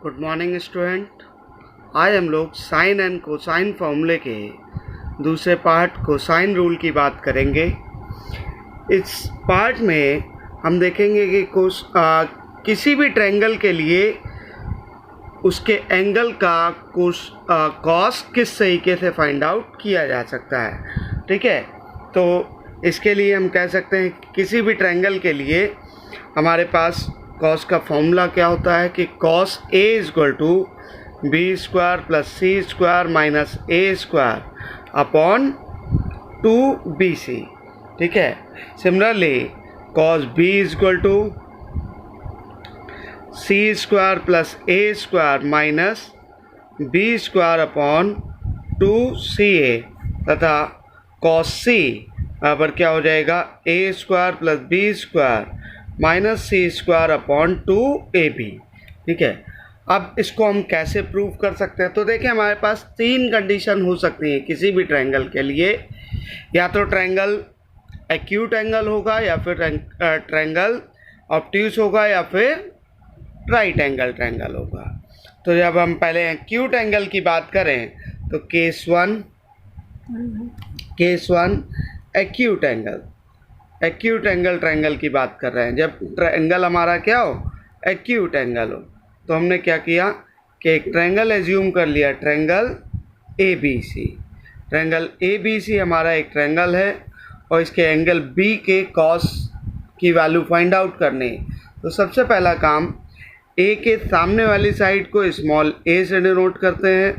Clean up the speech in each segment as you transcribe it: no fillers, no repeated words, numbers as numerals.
Good morning student. आज हम लोग साइन एंड कोसाइन फॉर्मूले के दूसरे पार्ट कोसाइन रूल की बात करेंगे। इस पार्ट में हम देखेंगे कि किसी भी ट्रायंगल के लिए उसके एंगल का कॉस किस तरीके से फाइंड आउट किया जा सकता है। ठीक है, तो इसके लिए हम कह सकते हैं किसी भी ट्रायंगल के लिए हमारे पास कॉस का फॉर्मूला क्या होता है कि cos A equal to B square plus C square minus A square upon 2bc। ठीक है, similarly cos B equal to C square plus A square minus B square upon 2ca तथा cos C बराबर क्या हो जाएगा A square plus B square minus C square upon 2ab। ठीक है, अब इसको हम कैसे प्रूव कर सकते हैं? तो देखिए, हमारे पास तीन कंडीशन हो सकती हैं किसी भी ट्रायंगल के लिए। या तो ट्रायंगल एक्यूट एंगल होगा, या फिर ट्रायंगल ऑब्ट्यूस होगा, या फिर राइट एंगल ट्रायंगल होगा। तो जब हम पहले एक्यूट एंगल की बात करें तो case one acute angle triangle की बात कर रहे हैं। जब ट्रायंगल हमारा क्या हो, एक्यूट एंगल हो, तो हमने क्या किया कि एक ट्रायंगल एज्यूम कर लिया, ट्रायंगल ए बी सी हमारा एक ट्रायंगल है और इसके एंगल बी के कॉस की वैल्यू फाइंड आउट करनी है। तो सबसे पहला काम, ए के सामने वाली साइड को स्मॉल ए से डिनोट करते हैं,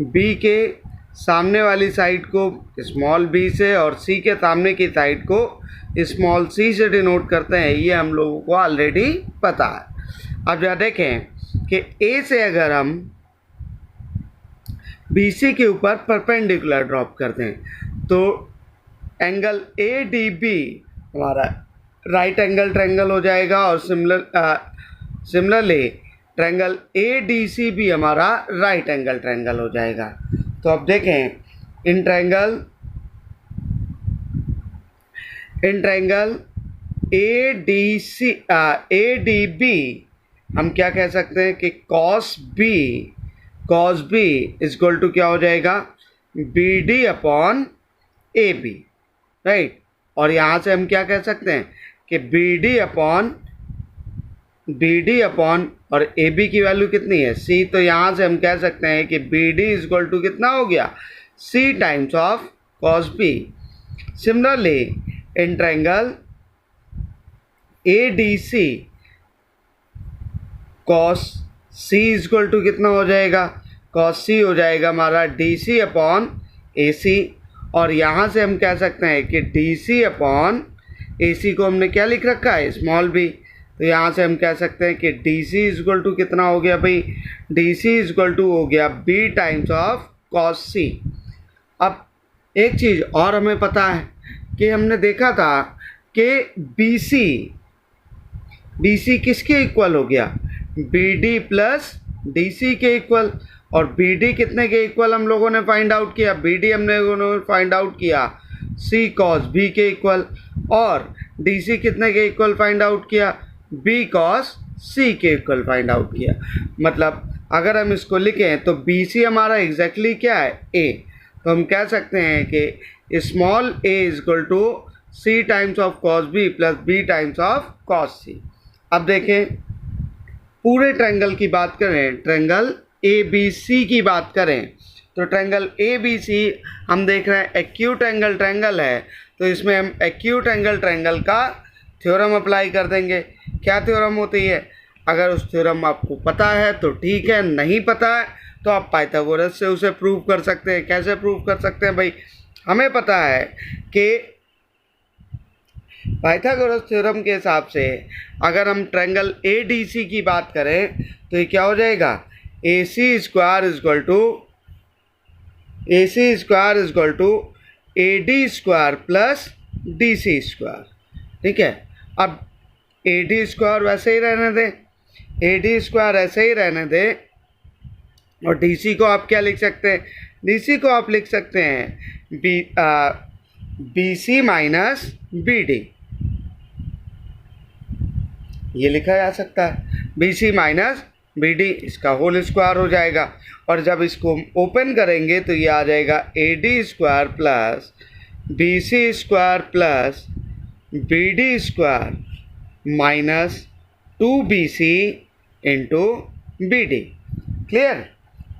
बी के सामने वाली साइड को स्मॉल बी से और सी के सामने की साइड को स्मॉल सी से डिनोट करते हैं। ये हम लोगों को ऑलरेडी पता है। अब जरा देखें कि ए से अगर हम बी सी के ऊपर परपेंडिकुलर ड्रॉप करते हैं तो एंगल ए डी बी हमारा राइट एंगल ट्रायंगल हो जाएगा और similarly triangle A D C भी हमारा राइट एंगल ट्रायंगल हो जाएगा। तो अब देखें, in triangle A D B हम क्या कह सकते हैं कि कॉस बी इक्वल टू क्या हो जाएगा, B D upon A B, right. और यहाँ से हम क्या कह सकते हैं कि बी डी अपॉन और ए बी की वैल्यू कितनी है, सी। तो यहाँ से हम कह सकते हैं कि बी डी इक्वल टू कितना हो गया, C times of cos B. Similarly in triangle A D C cos C equal to कितना हो जाएगा, कॉस सी हो जाएगा हमारा डी सी अपॉन ए सी। और यहाँ से हम कह सकते हैं कि डी सी अपॉन ए सी को हमने क्या लिख रखा है, स्मॉल बी। तो यहाँ से हम कह सकते हैं कि डी सी इक्वल टू कितना हो गया भाई, डी सी इक्वल टू हो गया B times of cos C. अब एक चीज़ और हमें पता है कि हमने देखा था कि बी सी किसके इक्वल हो गया, B D plus D C के इक्वल। और बी डी कितने के इक्वल हम लोगों ने फाइंड आउट किया, बी डी हमने फाइंड आउट किया सी कॉस बी के इक्वल। और डी सी कितने के इक्वल फाइंड आउट किया, बी कॉस सी के इक्वल फाइंड आउट किया। मतलब अगर हम इसको लिखें तो बी सी हमारा एग्जैक्टली क्या है, ए। तो हम कह सकते हैं कि small A equal to C times of cos B plus B times of cos C. अब देखें, पूरे ट्रायंगल की बात करें, ट्रायंगल ए बी सी की बात करें, तो ट्रायंगल ए बी सी हम देख रहे हैं एक्यूट एंगल ट्रायंगल है। तो इसमें हम एक्यूट एंगल ट्रायंगल का थ्योरम अप्लाई कर देंगे। क्या थ्योरम होती है? अगर उस थ्योरम आपको पता है तो ठीक है, नहीं पता है तो आप पाइथागोरस से उसे प्रूव कर सकते हैं। कैसे प्रूव कर सकते हैं भाई? हमें पता है कि पाइथागोरस थ्योरम के हिसाब से अगर हम ट्रायंगल ए डी सी की बात करें तो ये क्या हो जाएगा, A C square equal to A D square plus D C square. ठीक है, अब ए डी स्क्वायर वैसे ही रहने दें, और डी सी को आप क्या लिख सकते हैं, डी सी को आप लिख सकते हैं B C minus B D, ये लिखा जा सकता है B C minus B D, इसका होल स्क्वायर हो जाएगा। और जब इसको ओपन करेंगे तो ये आ जाएगा A D square plus B C square plus B D square minus 2BC into B D. Clear?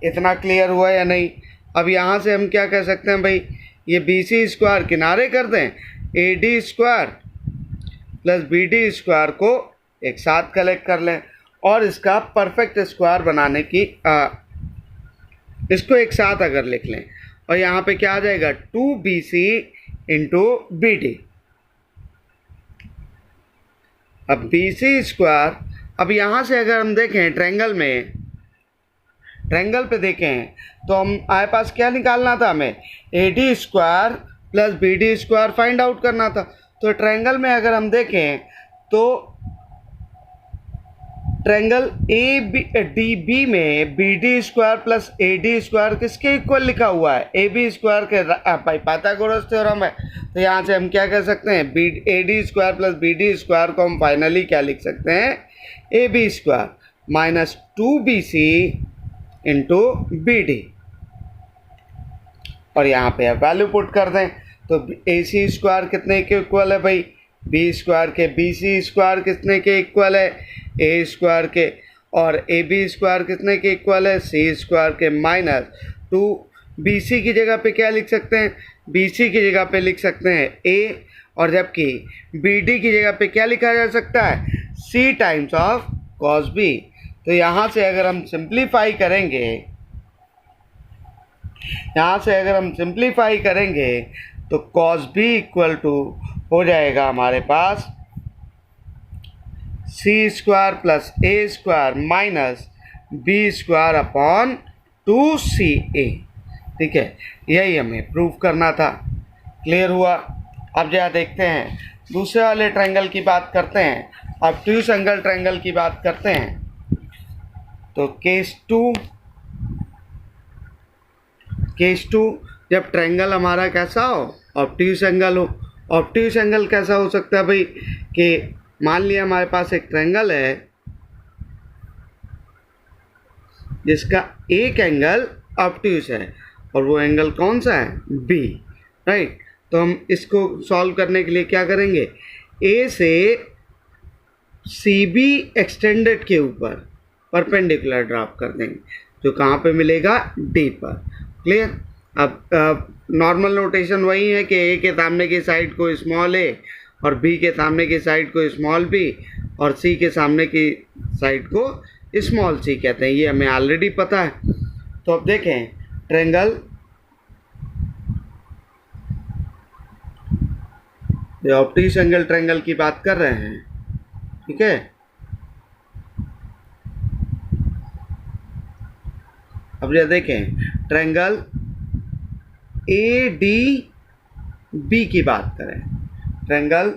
इतना क्लियर हुआ या नहीं? अब यहाँ से हम क्या कह सकते हैं भाई, ये बी सी स्क्वायर किनारे कर दें, A D square plus B D square को एक साथ कलेक्ट कर लें और इसका परफेक्ट स्क्वायर बनाने की इसको एक साथ अगर लिख लें और यहाँ पे क्या आ जाएगा 2BC इंटू बी डी। अब बी सी स्क्वायर, अब यहाँ से अगर हम देखें ट्रायंगल पे देखें तो हमारे पास क्या निकालना था, हमें A D square plus B D square find out करना था। तो ट्रायंगल में अगर हम देखें तो triangle A B D B में B D square plus A D square किसके इक्वल लिखा हुआ है, ए बी स्क्वायर के। पाइथागोरस थ्योरम है। तो यहाँ से हम क्या कह सकते हैं, A D square plus B D square को हम फाइनली क्या लिख सकते हैं, ए B square minus 2BC into B D. और यहाँ पे अब वैल्यू पुट कर दें तो ए सी स्क्वायर कितने के इक्वल है भाई, बी स्क्वायर के। बी सी स्क्वायर कितने के इक्वल है, ए स्क्वायर के। और ए बी स्क्वायर कितने के इक्वल है, सी स्क्वायर के माइनस 2BC की जगह पे क्या लिख सकते हैं, BC की जगह पे लिख सकते हैं ए। और जबकि BD की जगह पे क्या लिखा जा सकता है, C times of cos B। तो यहाँ से अगर हम सिंप्लीफाई करेंगे तो cos B इक्वल टू हो जाएगा हमारे पास C square plus A square minus B square upon 2CA। ठीक है, यही हमें प्रूव करना था। क्लियर हुआ? अब जरा देखते हैं दूसरे वाले ट्रायंगल की बात करते हैं। अब ऑब्ट्यूज एंगल ट्रायंगल की बात करते हैं। तो केस टू जब ट्रायंगल हमारा कैसा हो, ऑब्ट्यूज एंगल हो। ऑब्ट्यूज एंगल कैसा हो सकता है भाई, कि मान लिया हमारे पास एक ट्रायंगल है जिसका एक एंगल ऑब्ट्यूज है और वो एंगल कौन सा है, बी। राइट? तो हम इसको सॉल्व करने के लिए क्या करेंगे, ए से सी बी एक्सटेंडेड के ऊपर परपेंडिकुलर ड्रॉप कर देंगे, जो कहाँ पे मिलेगा, डी पर। क्लियर? अब नॉर्मल नोटेशन वही है कि ए के सामने की साइड को स्मॉल ए और बी के सामने की साइड को स्मॉल बी और सी के सामने की साइड को स्मॉल सी कहते हैं। ये हमें ऑलरेडी पता है। तो अब देखें ट्रायंगल, ऑब्ट्यूज एंगल ट्रायंगल की बात कर रहे हैं। ठीक है, अब ये देखें ट्रायंगल ए डी बी की बात करें, ट्रायंगल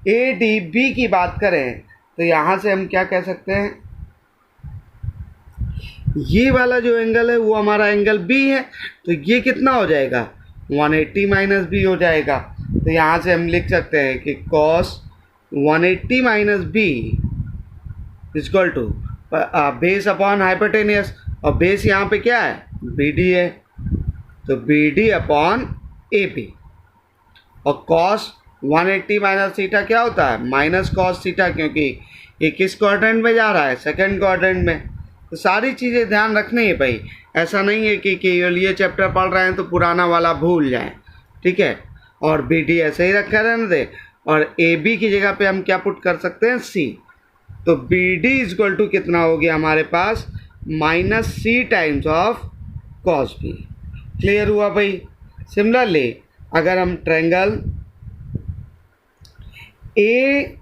ए डी बी की बात करें तो यहाँ से हम क्या कह सकते हैं, ये वाला जो एंगल है वो हमारा एंगल बी है। तो ये कितना हो जाएगा, 180 माइनस बी हो जाएगा। तो यहाँ से हम लिख सकते हैं कि cos 180 minus B equal to base upon hypotenuse. और बेस यहाँ पे क्या है, बी डी है, तो B D upon A B. और cos 180 माइनस थीटा क्या होता है, माइनस cos थीटा, क्योंकि ये किस क्वाड्रेंट में जा रहा है, सेकंड क्वाड्रेंट में। तो सारी चीज़ें ध्यान रखनी है भाई। ऐसा नहीं है कि केवल ये चैप्टर पढ़ रहे हैं तो पुराना वाला भूल जाएं। ठीक है, और बी डी ऐसे ही रखा रहने दे और ए बी की जगह पे हम क्या पुट कर सकते हैं, सी। तो बी डी इक्वल टू कितना हो गया हमारे पास, minus C times of cos B. Clear हुआ भाई? सिमिलरली अगर हम ट्रायंगल ए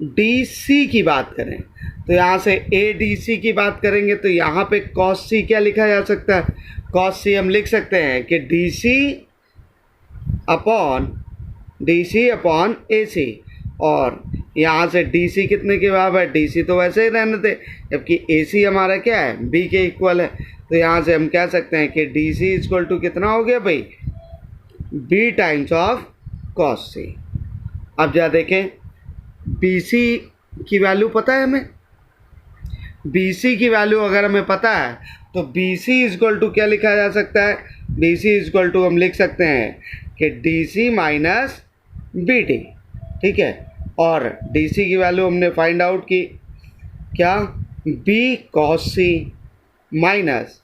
डी सी की बात करें तो यहाँ से ए डी सी की बात करेंगे तो यहाँ पे कॉस सी क्या लिखा जा सकता है, कॉस सी हम लिख सकते हैं कि डी सी अपॉन ए सी। और यहाँ से डी सी कितने के बराबर है, डी सी तो वैसे ही रहने थे, जबकि ए सी हमारा क्या है, बी के इक्वल है। तो यहाँ से हम कह सकते हैं कि डी सी इक्वल टू कितना हो गया भाई, B times of cos C. अब जा देखें बी सी की वैल्यू पता है हमें, बी सी की वैल्यू अगर हमें पता है तो बी सी इजक्वल टू क्या लिखा जा सकता है, बी सी इजक्वल टू हम लिख सकते हैं कि D C minus B D, ठीक है। और डी सी की वैल्यू हमने फाइंड आउट की, क्या, बी कॉस सी माइनस,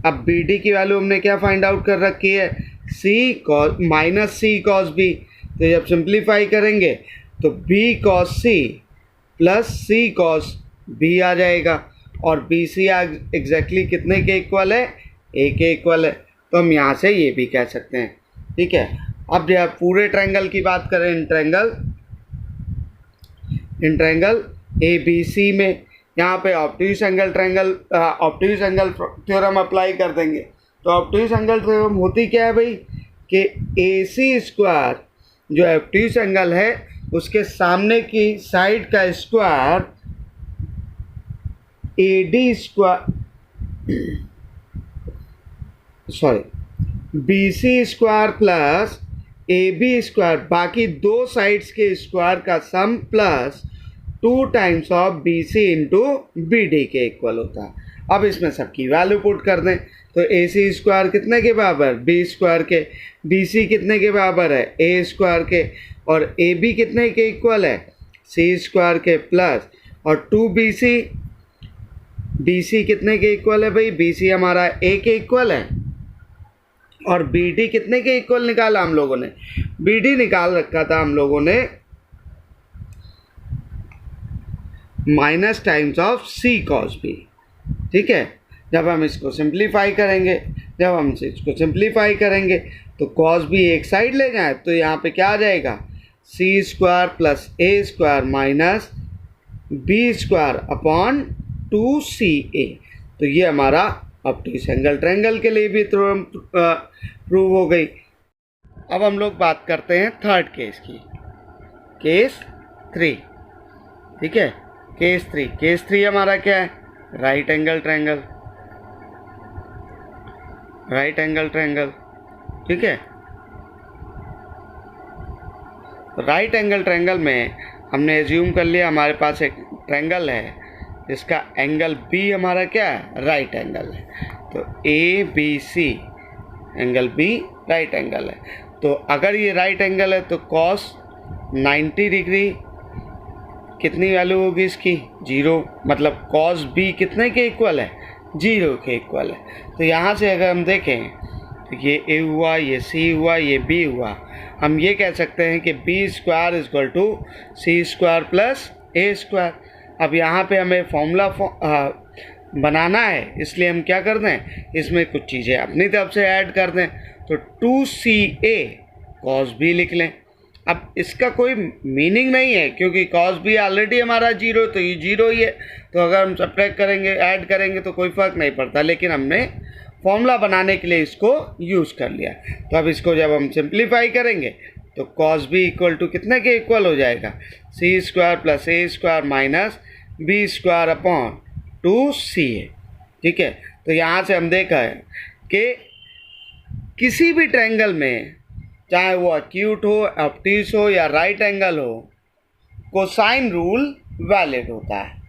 अब बी डी की वैल्यू हमने क्या फाइंड आउट कर रखी है, सी कॉस माइनस सी कॉस बी। तो जब सिंप्लीफाई करेंगे तो बी कॉस सी प्लस सी कॉस बी आ जाएगा, और बी सी एग्जैक्टली कितने के इक्वल है, ए के इक्वल है। तो हम यहाँ से ये भी कह सकते हैं, ठीक है। अब जब पूरे ट्रायंगल की बात करें, इन ट्रायंगल ए बी सी में, यहाँ पे ऑब्ट्यूज एंगल थ्योरम अप्लाई कर देंगे। तो ऑब्ट्यूज एंगल थ्योरम होती क्या है भाई, कि ए सी स्क्वायर जो ऑब्ट्यूज एंगल है उसके सामने की साइड का square A D square, sorry, B C square plus A B square, बाकी दो साइड्स के स्क्वायर का sum plus 2 times of B C into B D के इक्वल होता है। अब इसमें सबकी वैल्यू पुट कर दें तो ए सी स्क्वायर कितने के बराबर, बी स्क्वायर के, बी सी कितने के बराबर है, ए स्क्वायर के, और ए बी कितने के इक्वल है, सी स्क्वायर के, प्लस और 2 बी सी कितने के इक्वल है भाई, बी सी हमारा ए के इक्वल है, और बी डी कितने के इक्वल निकाला हम लोगों ने, बी डी निकाल रखा था हम लोगों ने minus times of C cos B, ठीक है। जब हम इसको सिंप्लीफाई करेंगे तो कॉस बी एक साइड ले जाए तो यहाँ पे क्या आ जाएगा, C square plus A square minus B square upon 2ca। तो ये हमारा ऑब्ट्यूज एंगल ट्रायंगल के लिए भी प्रूव हो गई। अब हम लोग बात करते हैं थर्ड केस की, केस 3, ठीक है। केस थ्री हमारा क्या है, राइट एंगल ट्रायंगल, ठीक है। राइट एंगल ट्रायंगल में हमने एज्यूम कर लिया हमारे पास एक ट्रायंगल है जिसका एंगल बी हमारा क्या है, राइट एंगल है। तो A B C angle B right angle है। तो अगर ये राइट एंगल है तो कॉस 90 डिग्री कितनी वैल्यू होगी इसकी, 0, मतलब कॉस बी कितने के इक्वल है, 0 के इक्वल है। तो यहाँ से अगर हम देखें तो ये ए हुआ, ये सी हुआ, ये बी हुआ, हम ये कह सकते हैं कि B square equal to C square plus A square. अब यहाँ पे हमें फॉर्मूला बनाना है, इसलिए हम क्या कर दें, इसमें कुछ चीज़ें अपनी तरफ से ऐड कर दें। तो 2ca कॉस बी लिख लें। अब इसका कोई मीनिंग नहीं है क्योंकि कॉस बी ऑलरेडी हमारा 0, तो ये 0 ही है। तो अगर हम सब्ट्रैक्ट करेंगे, ऐड करेंगे तो कोई फ़र्क नहीं पड़ता, लेकिन हमने फॉर्मूला बनाने के लिए इसको यूज़ कर लिया। तो अब इसको जब हम सिंप्लीफाई करेंगे तो कॉस बी इक्वल टू कितने के इक्वल हो जाएगा, C square plus A square minus B square upon 2ca, ठीक है। तो यहाँ से हम देखा है कि किसी भी ट्रायंगल में, चाहे वो एक्यूट हो, ऑब्ट्यूज हो या राइट एंगल हो, कोसाइन रूल वैलिड होता है।